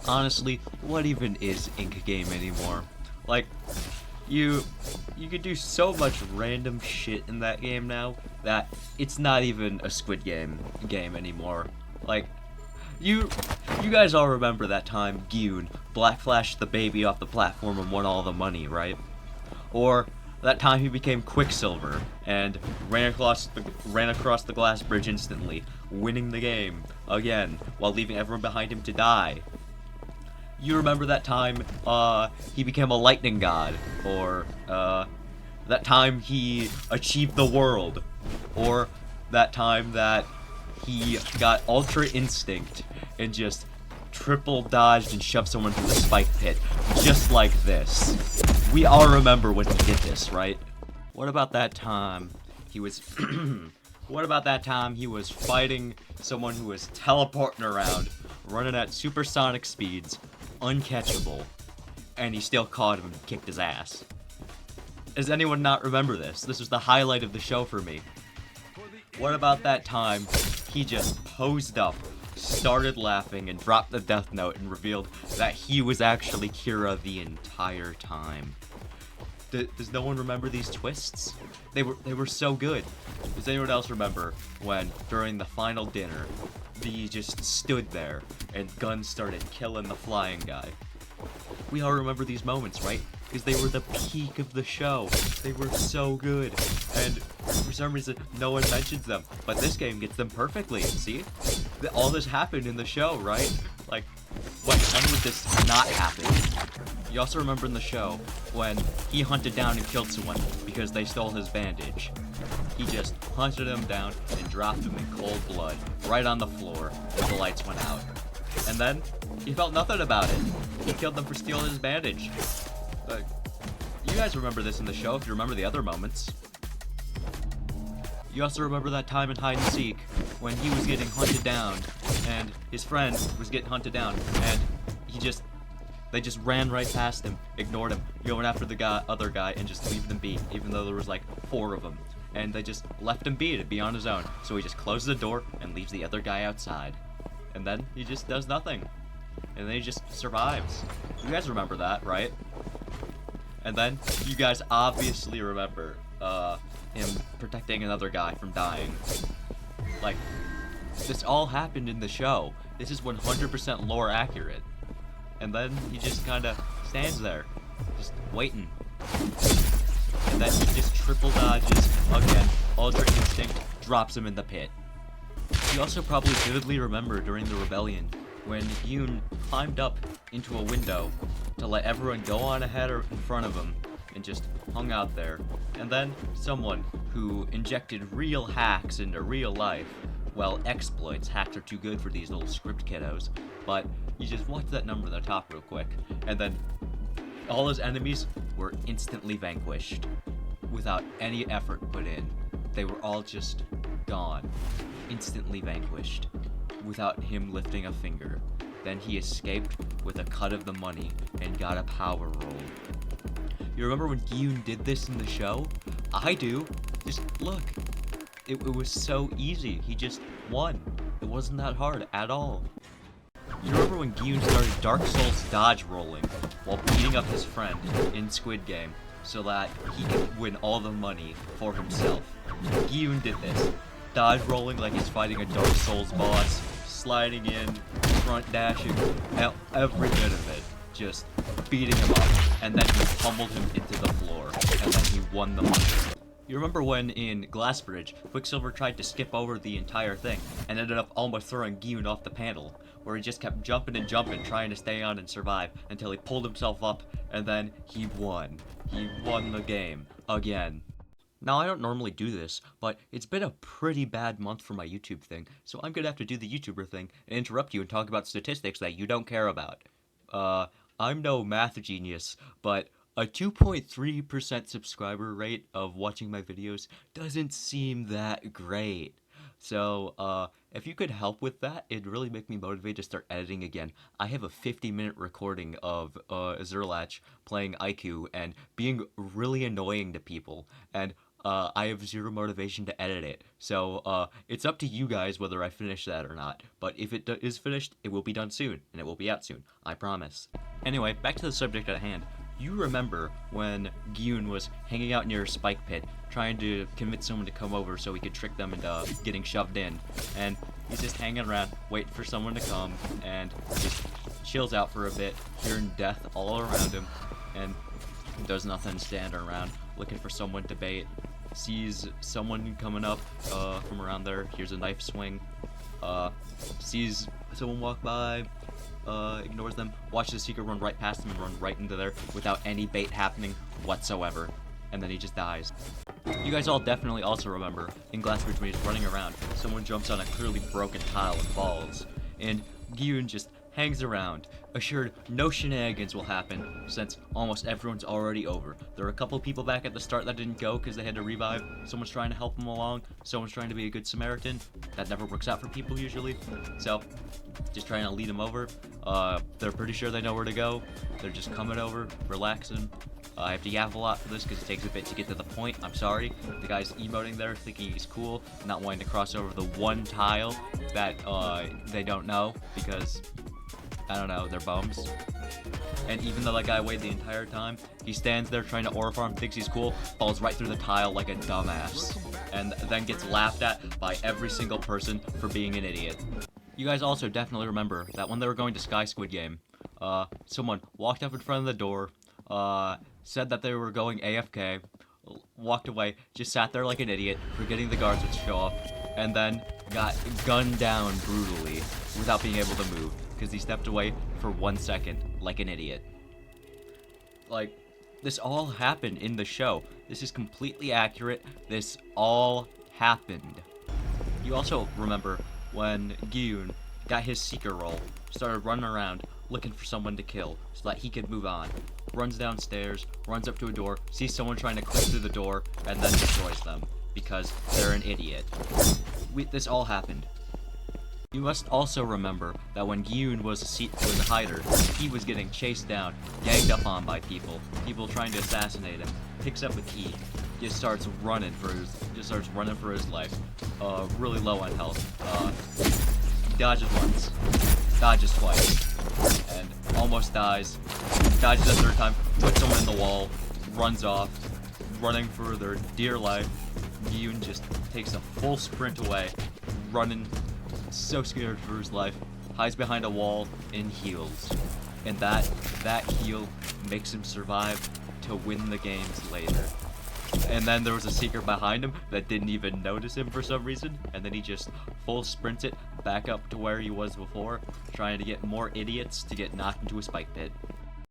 honestly, what even is Ink Game anymore? Like, you could do so much random shit in that game now that it's not even a Squid game anymore. Like, you guys all remember that time Gyun black flashed the baby off the platform and won all the money, right? Or that time he became Quicksilver and ran across the glass bridge instantly, winning the game again while leaving everyone behind him to die. You remember that time he became a lightning god, or that time he achieved the world, or that time that he got Ultra Instinct and just triple dodged and shoved someone through the spike pit, just like this. We all remember when he did this, right? What about that time he was what about that time he was fighting someone who was teleporting around, running at supersonic speeds, uncatchable, and he still caught him and kicked his ass? Does anyone not remember this? This was the highlight of the show for me. What about that time he just posed up, started laughing, and dropped the death note and revealed that he was actually Kira the entire time? Does no one remember these twists? They were so good. Does anyone else remember when, during the final dinner, he just stood there and guns started killing the flying guy? We all remember these moments, right? Because they were the peak of the show. They were so good. And for some reason, no one mentions them. But this game gets them perfectly. See? All this happened in the show, right? Like, when would this not happen? You also remember in the show when he hunted down and killed someone because they stole his bandage. He just hunted them down and dropped them in cold blood right on the floor when the lights went out. And then he felt nothing about it. He killed them for stealing his bandage. You guys remember this in the show if you remember the other moments. You also remember that time in hide and seek when he was getting hunted down and his friend was getting hunted down and they just ran right past him, ignored him, going after the other guy and just leaving him be, even though there was like 4 of them. And they just left him be to be on his own. So he just closes the door and leaves the other guy outside. And then he just does nothing. And then he just survives. You guys remember that, right? And then you guys obviously remember him protecting another guy from dying. Like, this all happened in the show. This is 100% lore accurate. And then he just kind of stands there, just waiting. And then he just triple dodges again, Ultra Instinct, drops him in the pit. You also probably vividly remember during the rebellion when Yoon climbed up into a window to let everyone go on ahead or in front of him and just hung out there. And then someone who injected real hacks into real life, well, exploits, hacks are too good for these little script kiddos, but you just watch that number in the top real quick, and then all his enemies were instantly vanquished without any effort put in. They were all just gone, instantly vanquished, without him lifting a finger. Then he escaped with a cut of the money and got a power roll. You remember when Gyun did this in the show? I do. Just look. It was so easy. He just won. It wasn't that hard at all. You remember when Gyun started Dark Souls dodge rolling while beating up his friend in Squid Game so that he could win all the money for himself? Gyun did this. Dodge rolling like he's fighting a Dark Souls boss, sliding in, front dashing, every bit of it. Just beating him up, and then he pummeled him into the floor, and then he won the money. You remember when in Glass Bridge, Quicksilver tried to skip over the entire thing and ended up almost throwing Gyun off the panel, where he just kept jumping and jumping, trying to stay on and survive until he pulled himself up, and then he won. He won the game again. Now, I don't normally do this, but it's been a pretty bad month for my YouTube thing, so I'm gonna have to do the YouTuber thing and interrupt you and talk about statistics that you don't care about. I'm no math genius, but a 2.3% subscriber rate of watching my videos doesn't seem that great. So, if you could help with that, it'd really make me motivated to start editing again. I have a 50-minute recording of Zerlach playing IQ and being really annoying to people, and I have zero motivation to edit it. So it's up to you guys whether I finish that or not. But if it is finished, it will be done soon, and it will be out soon. I promise. Anyway, back to the subject at hand. You remember when Gyun was hanging out near a spike pit, trying to convince someone to come over so he could trick them into getting shoved in. And he's just hanging around, waiting for someone to come, and just chills out for a bit, hearing death all around him, and does nothing, standing around, looking for someone to bait. Sees someone coming up from around there, hears a knife swing, sees someone walk by, ignores them, watches the Seeker run right past him and run right into there without any bait happening whatsoever, and then he just dies. You guys all definitely also remember in Glassbridge when he's running around, someone jumps on a clearly broken tile and falls, and Gyun just hangs around, assured no shenanigans will happen since almost everyone's already over. There are a couple people back at the start that didn't go because they had to revive. Someone's trying to help them along. Someone's trying to be a good Samaritan. That never works out for people usually. So, just trying to lead them over. They're pretty sure they know where to go. They're just coming over, relaxing. I have to yap a lot for this because it takes a bit to get to the point. I'm sorry. The guy's emoting there, thinking he's cool, not wanting to cross over the one tile that they don't know because, I don't know, they're bums. And even though that guy waited the entire time, he stands there trying to aura farm, thinks he's cool, falls right through the tile like a dumbass, and then gets laughed at by every single person for being an idiot. You guys also definitely remember that when they were going to Sky Squid game, someone walked up in front of the door, said that they were going AFK, walked away, just sat there like an idiot, forgetting the guards would show up, and then got gunned down brutally without being able to move because he stepped away for 1 second like an idiot. Like, this all happened in the show. This is completely accurate. This all happened. You also remember when Gyun got his Seeker roll, started running around looking for someone to kill so that he could move on. Runs downstairs, runs up to a door, sees someone trying to click through the door, and then destroys them because they're an idiot. This all happened. You must also remember that when Gyun was a hider, he was getting chased down, ganged up on by people trying to assassinate him. Picks up a key, just starts running for his life. Really low on health. Dodges once, dodges twice, and almost dies. Dodges a third time, puts someone in the wall, runs off, running for their dear life. Gyun just takes a full sprint away, running, so scared for his life, hides behind a wall, and heals. And that heal makes him survive to win the games later. And then there was a Seeker behind him that didn't even notice him for some reason, and then he just full sprints it back up to where he was before, trying to get more idiots to get knocked into a spike pit.